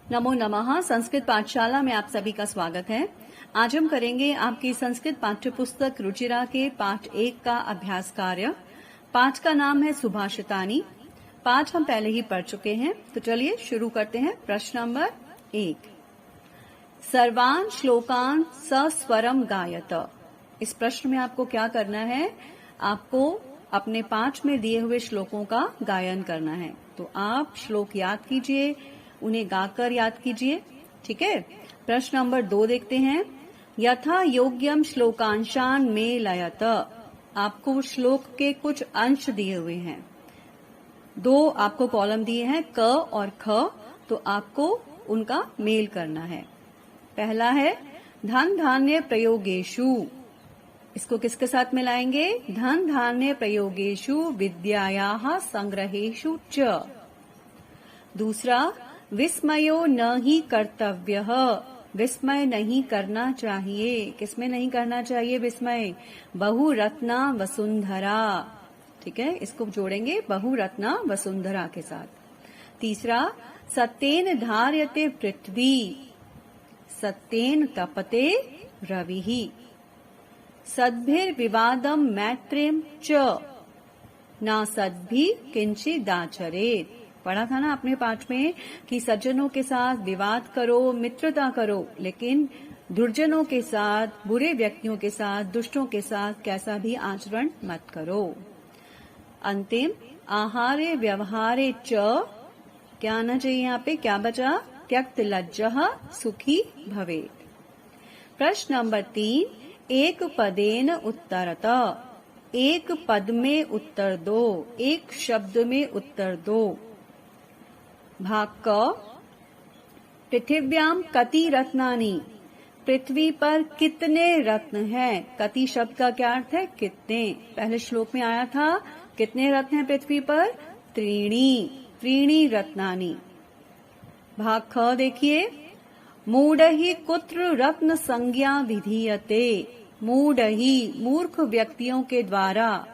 नमो नमः। संस्कृत पाठशाला में आप सभी का स्वागत है। आज हम करेंगे आपकी संस्कृत पाठ्य पुस्तक रुचिरा के पाठ 1 का अभ्यास कार्य। पाठ का नाम है सुभाषितानी। पाठ हम पहले ही पढ़ चुके हैं, तो चलिए शुरू करते हैं। प्रश्न नंबर 1, सर्वान श्लोकान सस्वरम गायत। इस प्रश्न में आपको क्या करना है? आपको अपने पाठ में दिए हुए श्लोकों का गायन करना है। तो आप श्लोक याद कीजिए, उन्हें गाकर याद कीजिए। ठीक है। प्रश्न नंबर 2 देखते हैं। यथा योग्यम श्लोकांशान में लयत। आपको श्लोक के कुछ अंश दिए हुए हैं। 2 आपको कॉलम दिए हैं, क और ख, तो आपको उनका मेल करना है। पहला है धन धान्य प्रयोगेषु। इसको किसके साथ मिलाएंगे? धन धान्य प्रयोगेषु विद्यायाः संग्रहेषु च। दूसरा, विस्मयो न ही कर्तव्यः। विस्मय नहीं करना चाहिए। किसमें नहीं करना चाहिए विस्मय? बहुरत्ना वसुंधरा। ठीक है, इसको जोड़ेंगे बहुरत्ना वसुंधरा के साथ। तीसरा, सत्येन धार्यते पृथ्वी, सत्येन तपते रविः। सद्भिर्विवादम मैत्रीम च, ना सद्भि किंचिदाचरेत्। पढ़ा था ना अपने पाठ में कि सज्जनों के साथ विवाद करो, मित्रता करो, लेकिन दुर्जनों के साथ, बुरे व्यक्तियों के साथ, दुष्टों के साथ कैसा भी आचरण मत करो। अंतिम, आहारे व्यवहारे च, क्या आना चाहिए यहाँ पे? क्या बचा? त्यक्त लज्जः सुखी भवेत्। प्रश्न नंबर 3, एक पदेन उत्तरत। एक पद में उत्तर दो, एक शब्द में उत्तर दो। भाग क, पृथिव्याम कति रत्नानि। पृथ्वी पर कितने रत्न हैं? कति शब्द का क्या अर्थ है? कितने। पहले श्लोक में आया था कितने रत्न हैं पृथ्वी पर? त्रीणी, त्रीणी रत्नानि। भाग ख देखिए, मूढ़हि कुत्र रत्न संज्ञा विधीयते। मूढ़हि, मूर्ख व्यक्तियों के द्वारा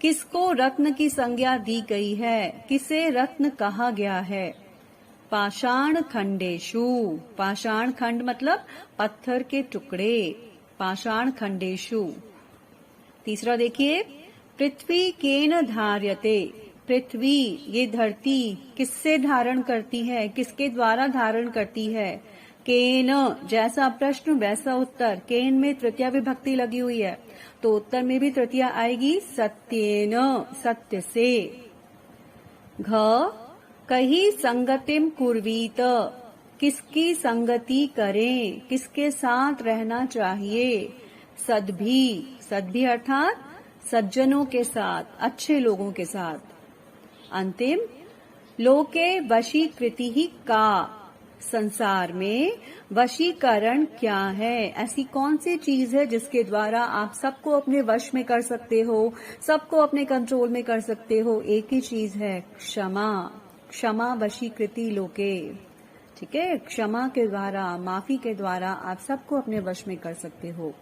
किसको रत्न की संज्ञा दी गई है? किसे रत्न कहा गया है? पाषाण खंडेषु। पाषाण खंड मतलब पत्थर के टुकड़े। पाषाण खंडेषु। तीसरा देखिए, पृथ्वी केन धार्यते। पृथ्वी, ये धरती किससे धारण करती है? किसके द्वारा धारण करती है? केन, जैसा प्रश्न वैसा उत्तर। केन में तृतीया विभक्ति लगी हुई है, तो उत्तर में भी तृतीया आएगी। सत्येन, सत्य से। घ, कही संगतिम कुर्वीत। किसकी संगति करें? किसके साथ रहना चाहिए? सद्भि, सद्भि अर्थात सज्जनों के साथ, अच्छे लोगों के साथ। अंतिम, लोके वशीकृति ही का। संसार में वशीकरण क्या है? ऐसी कौन सी चीज है जिसके द्वारा आप सबको अपने वश में कर सकते हो, सबको अपने कंट्रोल में कर सकते हो? एक ही चीज है, क्षमा। क्षमा वशीकृति लोके। ठीक है, क्षमा के द्वारा, माफी के द्वारा आप सबको अपने वश में कर सकते हो।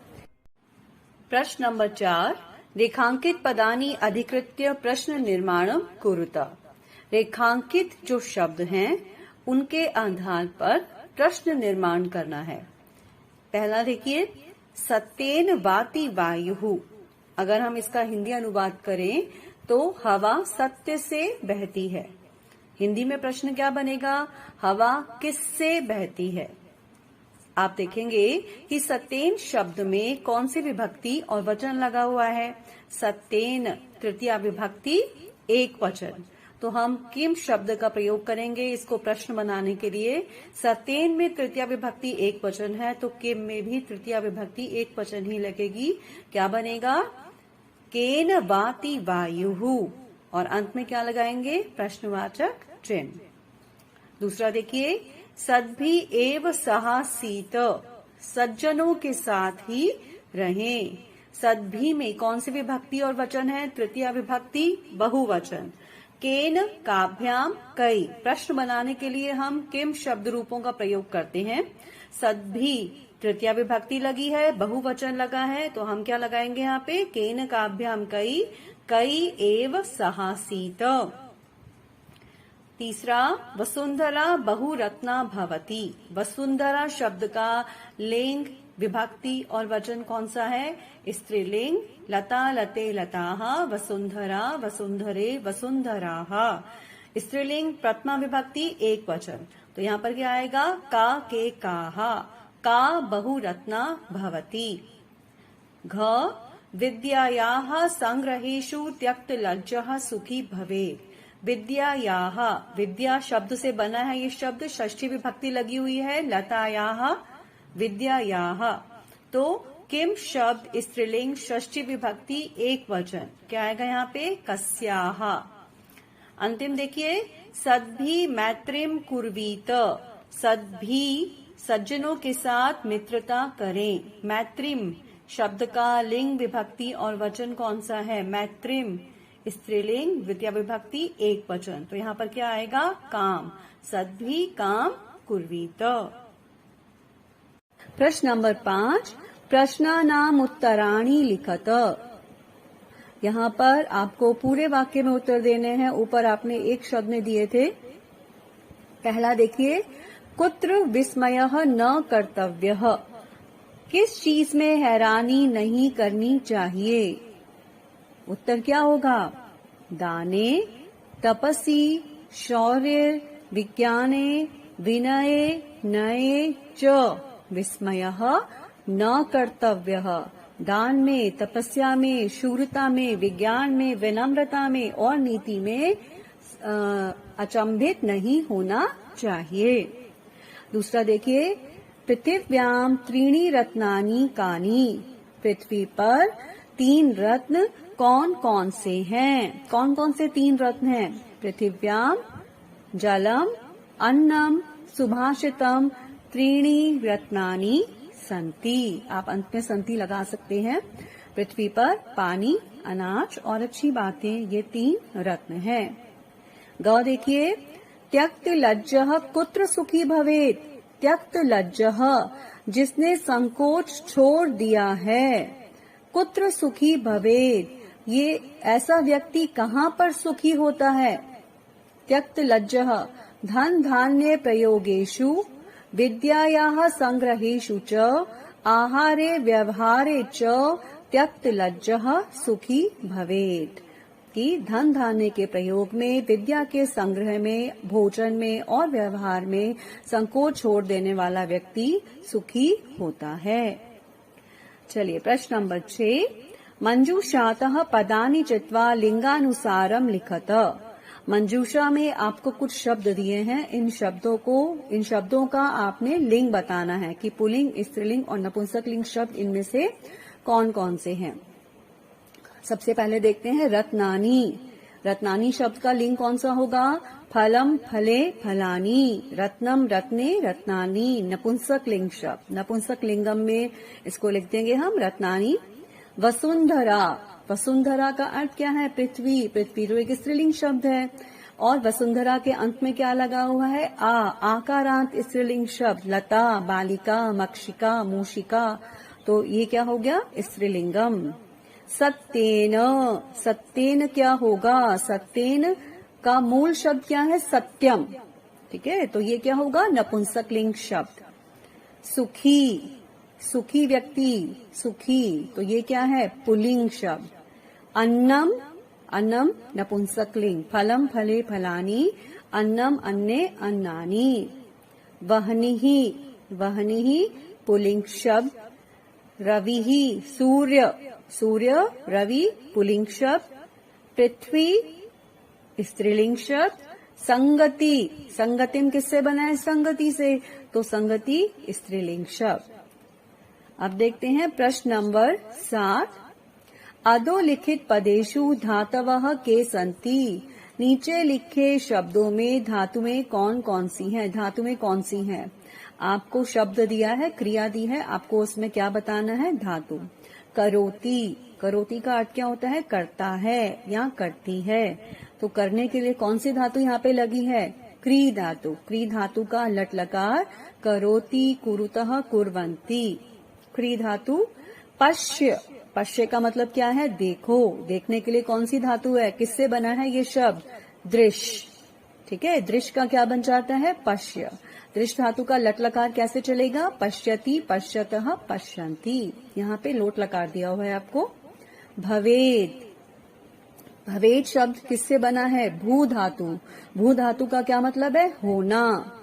प्रश्न नंबर 4, रेखांकित पदानि अधिकृत्य प्रश्न निर्माणम कुरुत। रेखांकित जो शब्द हैं उनके आधार पर प्रश्न निर्माण करना है। पहला देखिए, सत्येन वाति वायुः। अगर हम इसका हिंदी अनुवाद करें तो हवा सत्य से बहती है। हिंदी में प्रश्न क्या बनेगा? हवा किससे बहती है? आप देखेंगे कि सत्येन शब्द में कौन सी विभक्ति और वचन लगा हुआ है? सत्येन, तृतीया विभक्ति, एक वचन। तो हम किम शब्द का प्रयोग करेंगे इसको प्रश्न बनाने के लिए। सत्येन में तृतीया विभक्ति एक वचन है, तो किम में भी तृतीया विभक्ति एक वचन ही लगेगी। क्या बनेगा? केन वाति वायुः, और अंत में क्या लगाएंगे? प्रश्नवाचक चिन्ह। दूसरा देखिए, सद्भि एव सहासीत। सज्जनों के साथ ही रहें। सद्भि में कौन सी विभक्ति और वचन है? तृतीया विभक्ति, बहुवचन। केन काभ्याम कई। प्रश्न बनाने के लिए हम किम शब्द रूपों का प्रयोग करते हैं। सद्भि, तृतीया विभक्ति लगी है, बहुवचन लगा है, तो हम क्या लगाएंगे यहाँ पे? केन काभ्याम कई, कई एव सहासीत। तीसरा, वसुंधरा बहुरत्ना भवती। वसुंधरा शब्द का लिंग, विभक्ति और वचन कौन सा है? स्त्रीलिंग। लता लते लताः, वसुंधरा वसुंधरे वसुंधराः। स्त्रीलिंग, प्रथमा विभक्ति, एक वचन। तो यहाँ पर क्या आएगा? का के काः, का बहुरत्ना भवती। घ, विद्यायाः संग्रहेषु त्यक्त लज्जः सुखी भवेत्। विद्यायाः, विद्या शब्द से बना है ये शब्द, षष्ठी विभक्ति लगी हुई है। लतायाः, विद्यायाः। तो किम शब्द स्त्रीलिंग, षष्ठी विभक्ति, एक वचन, क्या आएगा यहाँ पे? कस्याः। अंतिम देखिए, सद्भि मैत्रीम कुर्वीत। सद्भि, सज्जनों के साथ मित्रता करें। मैत्रीम शब्द का लिंग, विभक्ति और वचन कौन सा है? मैत्रीम, स्त्रीलिंग, द्वितीय विभक्ति, एक वचन। तो यहाँ पर क्या आएगा? काम। सद्भि काम कुर्वीत। प्रश्न नंबर 5, प्रश्नानाम उत्तराणि लिखत। यहाँ पर आपको पूरे वाक्य में उत्तर देने हैं। ऊपर आपने एक शब्द में दिए थे। पहला देखिए, कुत्र विस्मयः न कर्तव्यः। किस चीज में हैरानी नहीं करनी चाहिए? उत्तर क्या होगा? दाने, तपसी, शौर्य, विज्ञाने, विनये, नये च। विस्मयः न कर्तव्यः। दान में, तपस्या में, शूरता में, विज्ञान में, विनम्रता में और नीति में अचंभित नहीं होना चाहिए। दूसरा देखिए, पृथिव्याम त्रीणि रत्नानि कानि। पृथ्वी पर 3 रत्न कौन कौन से हैं? कौन कौन से 3 रत्न हैं? पृथिव्याम जलम, अन्नम, सुभाषितम, त्रीणि रत्नानि संति। आप अंत में संति लगा सकते हैं। पृथ्वी पर पानी, अनाज और अच्छी बातें, ये 3 रत्न हैं। ग देखिए, त्यक्त लज्जः कुत्र सुखी भवेत्। त्यक्त लज्जः, जिसने संकोच छोड़ दिया है। कुत्र सुखी भवेत्, ये ऐसा व्यक्ति कहाँ पर सुखी होता है? त्यक्त लज्जः धन धान्य प्रयोगेषु, विद्यायाः संग्रहेषु च, आहारे व्यवहारे च त्यक्त लज्जः सुखी भवेत्। कि धन धान्य के प्रयोग में, विद्या के संग्रह में, भोजन में और व्यवहार में संकोच छोड़ देने वाला व्यक्ति सुखी होता है। चलिए प्रश्न नंबर 6, मंजूषातः पदानि चित्वा लिंगानुसारम लिखत। मंजूषा में आपको कुछ शब्द दिए हैं। इन शब्दों का आपने लिंग बताना है कि पुल्लिंग, स्त्रीलिंग और नपुंसक लिंग शब्द इनमें से कौन कौन से हैं। सबसे पहले देखते हैं रत्नानी। रत्नानी शब्द का लिंग कौन सा होगा? फलम, फले, फलानी। रत्नम, रत्ने, रत्नानी। नपुंसक लिंग शब्द, नपुंसक लिंगम में इसको लिख देंगे हम रत्नानी। वसुंधरा, वसुंधरा का अर्थ क्या है? पृथ्वी। पृथ्वी तो एक स्त्रीलिंग शब्द है और वसुंधरा के अंत में क्या लगा हुआ है? आकारांत स्त्रीलिंग शब्द। लता, बालिका, मक्षिका, मूषिका, तो ये क्या हो गया? स्त्रीलिंगम। सत्येन, सत्येन क्या होगा? सत्येन का मूल शब्द क्या है? सत्यम। ठीक है, तो ये क्या होगा? नपुंसक लिंग शब्द। सुखी, सुखी व्यक्ति, सुखी, तो ये क्या है? पुल्लिंग शब्द। अन्नम, अन्नम नपुंसक लिंग। फलम, फले, फलानी। अन्नम, अन्ने, अन्नानी। वह्निः, वह्निः पुल्लिंग शब्द। रविः, सूर्य, सूर्य, रवि पुल्लिंग शब्द। पृथ्वी स्त्रीलिंग शब्द। संगति, संगतिम किससे बना है? संगति से, तो संगति स्त्रीलिंग शब्द। अब देखते हैं प्रश्न नंबर 7, अधोलिखित पदेषु धातवः के सन्ति। नीचे लिखे शब्दों में धातुएं कौन कौन सी हैं? धातुएं कौन सी हैं? आपको शब्द दिया है, क्रिया दी है, आपको उसमें क्या बताना है? धातु। करोति, करोति का अर्थ क्या होता है? करता है या करती है। तो करने के लिए कौन सी धातु यहाँ पे लगी है? क्री धातु। क्री धातु का लट लकार करोति, कुरुतः, कुर्वन्ति। क्री धातु। पश्य, पश्य का मतलब क्या है? देखो। देखने के लिए कौन सी धातु है? किससे बना है ये शब्द? दृश्य। ठीक है। दृश्य का क्या बन जाता है? पश्य। दृश्य धातु का लट लकार कैसे चलेगा? पश्यति, पश्यतः, पश्यन्ति। यहाँ पे लोट लकार दिया हुआ है आपको। भवेद, भवेद शब्द किससे बना है? भू धातु। भू धातु का क्या मतलब है? होना।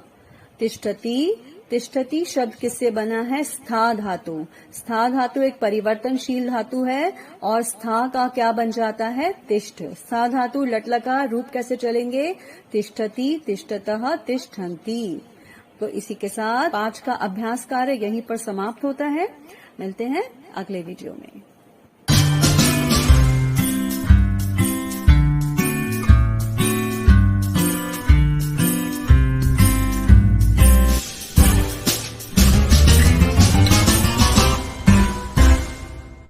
तिष्ठति, तिष्ठति शब्द किससे बना है? स्था धातु। स्था धातु एक परिवर्तनशील धातु है और स्था का क्या बन जाता है? तिष्ठ। स्था धातु लट लकार रूप कैसे चलेंगे? तिष्ठति, तिष्ठतः, तिष्ठन्ति। तो इसी के साथ आज का अभ्यास कार्य यहीं पर समाप्त होता है। मिलते हैं अगले वीडियो में।